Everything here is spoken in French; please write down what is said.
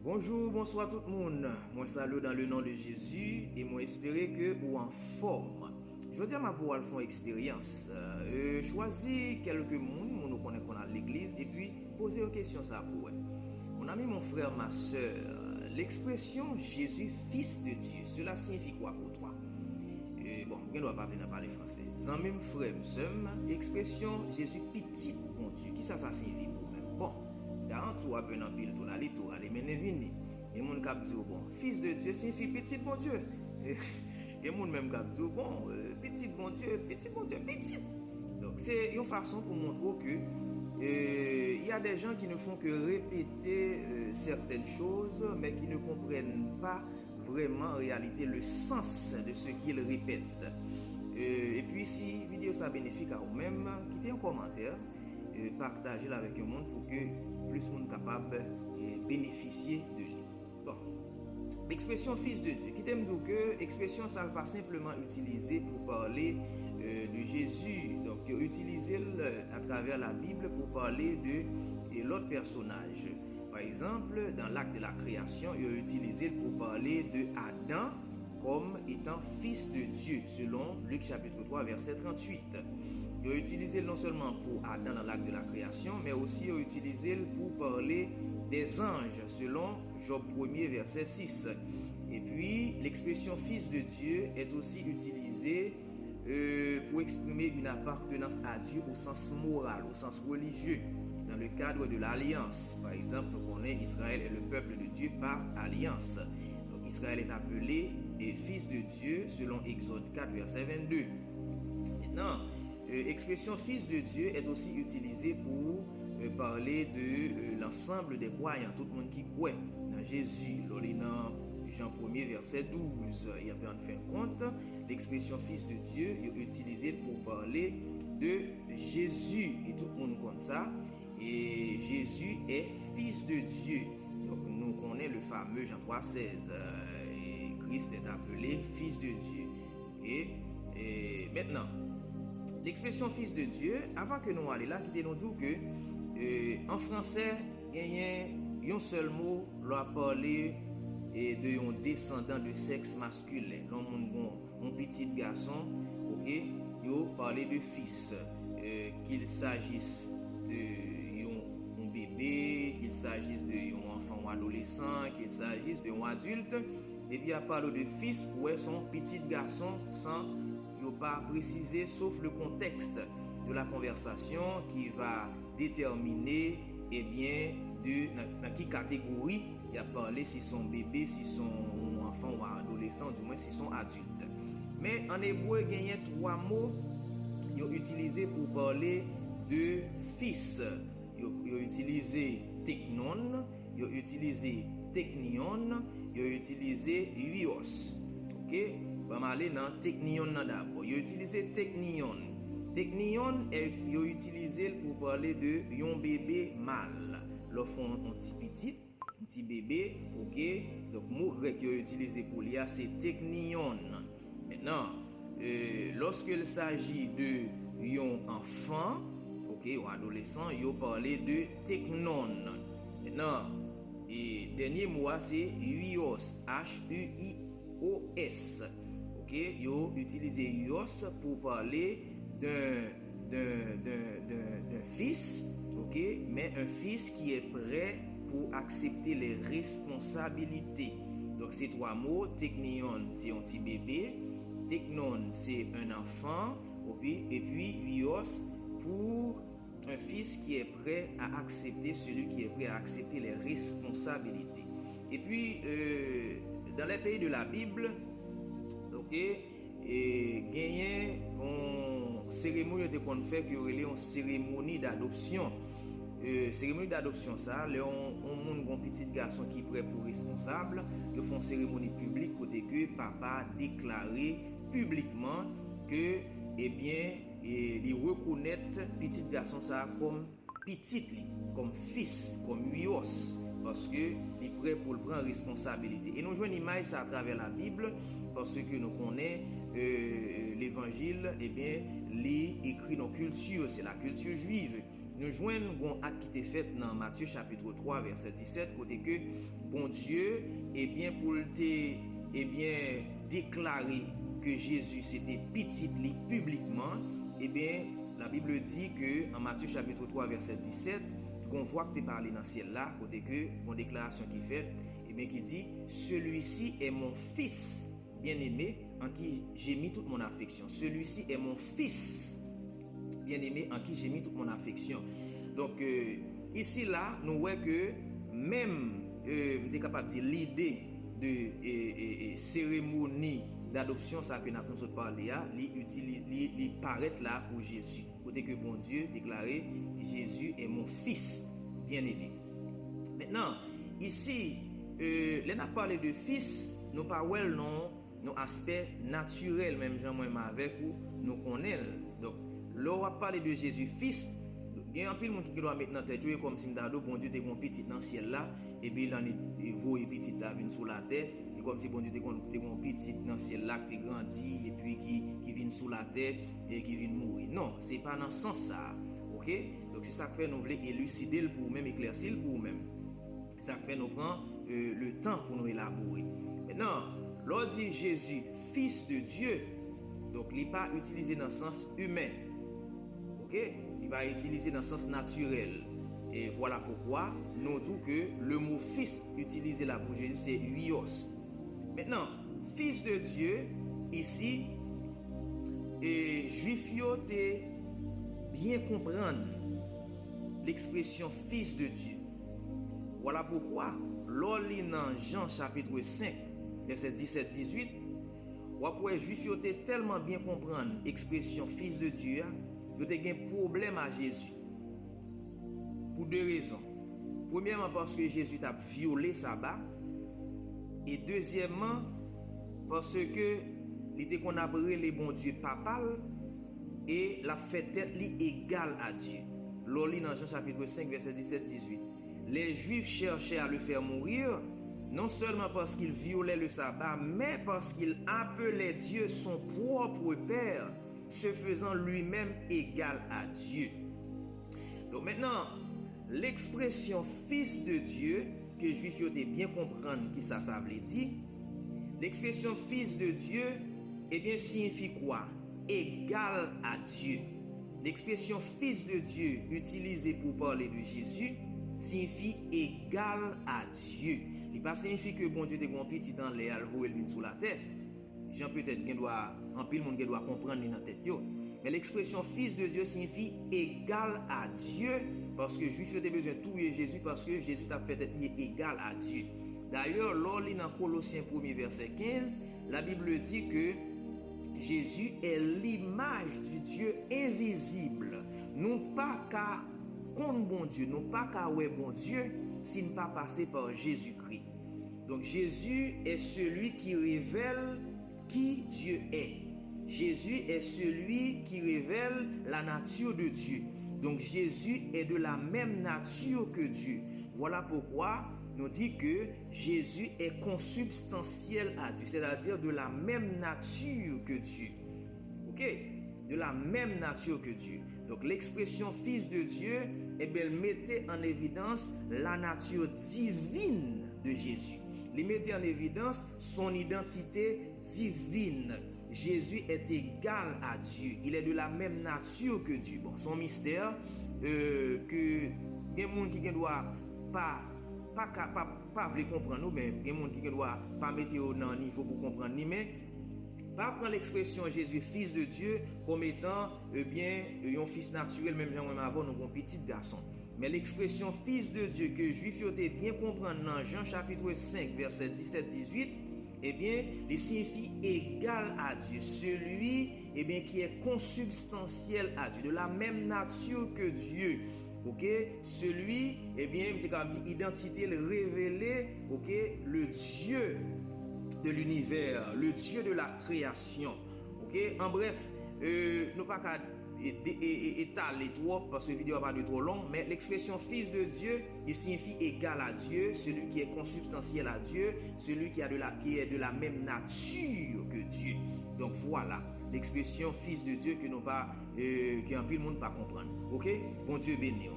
Bonjour, bonsoir tout le monde. Moi salue dans le nom de Jésus et moi espérer que vous en forme. Je dis à ma voix faire expérience. Choisir quelques monde, nous connaît qu'on a l'église et puis poser une question ça pour eux. Mon ami, mon frère, ma soeur, l'expression Jésus fils de Dieu, cela signifie quoi pour toi? Bon, je ne dois pas venir parler français. Zami, frère, expression Jésus petit bon Dieu, qui ça signifie pour vous? Bon, dans tout à peu dans pile tout aller tout aller mais vini. Et mon cap dit bon, fils de Dieu signifie petit bon Dieu. Et mon même cap dit bon, petit bon Dieu, petit. Donc c'est une façon pour montrer que il y a des gens qui ne font que répéter certaines choses mais qui ne comprennent pas vraiment en réalité le sens de ce qu'ils répètent. Et puis si la vidéo ça bénéfique à vous-même, quittez un commentaire, partagez-la avec le monde pour que plus de monde capable de bénéficier de lui. Bon, l'expression fils de Dieu, qui t'aime donc que l'expression ça va pas simplement utiliser pour parler de Jésus, donc utiliser à travers la Bible pour parler de l'autre personnage. Par exemple, dans l'acte de la création, il est utilisé pour parler de Adam comme étant fils de Dieu, selon Luc chapitre 3, verset 38. Il est utilisé non seulement pour Adam dans l'acte de la création, mais aussi il est utilisé pour parler des anges, selon Job 1er, verset 6. Et puis, l'expression fils de Dieu est aussi utilisée pour exprimer une appartenance à Dieu au sens moral, au sens religieux, dans le cadre de l'alliance. Par exemple, on connaît Israël est le peuple de Dieu par alliance. Donc Israël est appelé fils de Dieu selon Exode 4, verset 22. Maintenant, l'expression fils de Dieu est aussi utilisée pour parler de l'ensemble des croyants, tout le monde qui croit dans Jésus. Dans Jean 1er, verset 12, il y a en fin de compte, l'expression fils de Dieu est utilisée pour parler de Jésus. Et tout le monde connaît ça. Et Jésus est fils de Dieu. Donc nous connaissons le fameux Jean 3,16. Et Christ est appelé fils de Dieu. Et maintenant, l'expression fils de Dieu, avant que nous allions là, qui nous dit que en français, il y a un seul mot, l'on parler de un descendant de sexe masculin. Un petit garçon, ok, il parler de fils, qu'il s'agisse d'un bébé, qu'il s'agisse d'un enfant ou adolescent, qu'il s'agisse d'un adulte, et puis à parler de fils ou son petit garçon sans ne pas préciser sauf le contexte de la conversation qui va déterminer dans quelle catégorie il a parlé, si son bébé, si son enfant ou adolescent, du moins si son adulte. Mais en hébreu, il y a trois mots qui sont utilisés pour parler de fils. Il a utilisé technon, il a utilisé technion, il a utilisé huios. Ok? On va aller dans technion d'abord. Il a utilisé technion. Technion est utilisé pour parler de un bébé mâle. L'enfant un petit bébé, ok? Donc mot grec qu'il a utilisé pour lui c'est technion. Maintenant, lorsqu'il s'agit de un enfant, ok, ou adolescent, il a parlé de technon. Maintenant, et dernier mot c'est huios, H-U-I-O-S. Ok, il a utilisé huios pour parler d'un fils, ok, mais un fils qui est prêt pour accepter les responsabilités. Donc ces trois mots, technion c'est un petit bébé, technon c'est un enfant, okay, et puis huios pour un fils qui est prêt à accepter, celui qui est prêt à accepter les responsabilités. Et puis dans les pays de la Bible, ok, et gagner une cérémonie de qu'on fait qui est une cérémonie d'adoption. Cérémonie d'adoption ça, on petit garçon qui est prêt pour responsable, ils font cérémonie publique côté que papa déclaré publiquement que il reconnaît petit garçon ça comme petit comme fils, comme huios, parce que il est prêt pour prendre responsabilité. Et nous jouons une image ça à travers la Bible parce que nous connaissons l'évangile, les écrit dans culture, c'est la culture juive. nous joignons un acte qui était fait dans Matthieu chapitre 3 verset 17 côté que bon Dieu pour déclarer que Jésus c'était petit publiquement, la Bible dit que en Matthieu chapitre 3 verset 17 qu'on voit que tu parlé dans le ciel là côté que mon déclaration qui est faite qui dit celui-ci est mon fils bien-aimé en qui j'ai mis toute mon affection. Celui-ci est mon fils bien-aimé en qui j'ai mis toute mon affection. Donc ici là nous voyons que même on est capable de dire l'idée de cérémonie d'adoption ça que nous avons parlé là, il paraît là pour Jésus. Côté que bon Dieu déclaré Jésus est mon fils bien-aimé. Maintenant ici là on a parlé de fils, nous parlons non aspect naturel même Jean-moi avec ou nous connaissons. Donc là on va parler de Jésus fils. Il y a un peu de monde qui doit mettre dans tête comme si m'dado bon Dieu t'es un petit dans ciel là et puis là il voit petit ta vient sur la terre et comme si bon Dieu t'es un petit dans ciel là qui grandi et puis qui vient sur la terre et qui vient mourir. Non, c'est pas dans ce sens ça. OK? Donc c'est ça que fait nous voulons élucider pour même éclaircir pour même. Ça fait nous prend le temps pour nous élaborer. Maintenant, lorsqu'on dit Jésus fils de Dieu, donc il n'est pas utilisé dans le sens humain. OK? Il va utiliser dans le sens naturel. Et voilà pourquoi nous disons que le mot fils utilisé là pour Jésus, c'est huios. Maintenant, fils de Dieu, ici, et juif yoté bien comprendre l'expression fils de Dieu. Voilà pourquoi, lors dans Jean chapitre 5, verset 17-18, les juifs yoté tellement bien comprendre l'expression fils de Dieu, ils ont un problème à Jésus. Pour deux raisons. Premièrement, parce que Jésus a violé le sabbat. Et deuxièmement, parce que il était qu'on a les bon Dieu papal et la fait tête égale à Dieu. Lors dans Jean chapitre 5, verset 17-18. Les Juifs cherchaient à le faire mourir, non seulement parce qu'il violait le sabbat, mais parce qu'il appelait Dieu son propre Père, se faisant lui-même égal à Dieu. Donc maintenant, l'expression fils de Dieu, que les Juifs ont bien comprendre qui ça veut dire, l'expression fils de Dieu, signifie quoi? Égal à Dieu. L'expression fils de Dieu utilisée pour parler de Jésus signifie égal à Dieu. Il ne signifie que bon Dieu est grand petit dans l'air, il sous la terre. Jean peut-être qu'il doit en pile monde qui doit comprendre dans tête yo. Mais l'expression fils de Dieu signifie égal à Dieu parce que Juif a besoin de tuer Jésus parce que Jésus a fait être égal à Dieu. D'ailleurs, lors dans Colossiens 1er verset 15, la Bible dit que Jésus est l'image du Dieu invisible. Non pas qu'à contre bon Dieu, non pas qu'à ouais bon Dieu, s'il n'est pas passé par Jésus-Christ. Donc Jésus est celui qui révèle qui Dieu est. Jésus est celui qui révèle la nature de Dieu. Donc Jésus est de la même nature que Dieu. Voilà pourquoi nous dit que Jésus est consubstantiel à Dieu, c'est-à-dire de la même nature que Dieu. OK? De la même nature que Dieu. Donc l'expression fils de Dieu, elle mettait en évidence la nature divine de Jésus. Il mettait en évidence son identité divine. Jésus est égal à Dieu. Il est de la même nature que Dieu. Bon, son mystère que des gens qui ne doivent pas comprendre nous, mais des gens qui ne doivent pas mettre dans niveau pour comprendre ni mais pas prendre l'expression Jésus fils de Dieu comme étant un fils naturel même avant nous un petit garçon. Mais l'expression fils de Dieu que Juif ont bien comprendre dans Jean chapitre 5 verset 17-18, il signifie égal à Dieu, celui qui est consubstantiel à Dieu, de la même nature que Dieu. OK, celui identité révélée, OK, le Dieu de l'univers, le Dieu de la création. OK, en bref, nous pas qu'à étaler trop parce que la vidéo va pas trop long, mais l'expression fils de Dieu, il signifie égal à Dieu, celui qui est consubstantiel à Dieu, celui qui est de la même nature que Dieu. Donc voilà. l'expression fils de Dieu que nous pas que en pile monde pas comprendre. OK? Bon Dieu béni.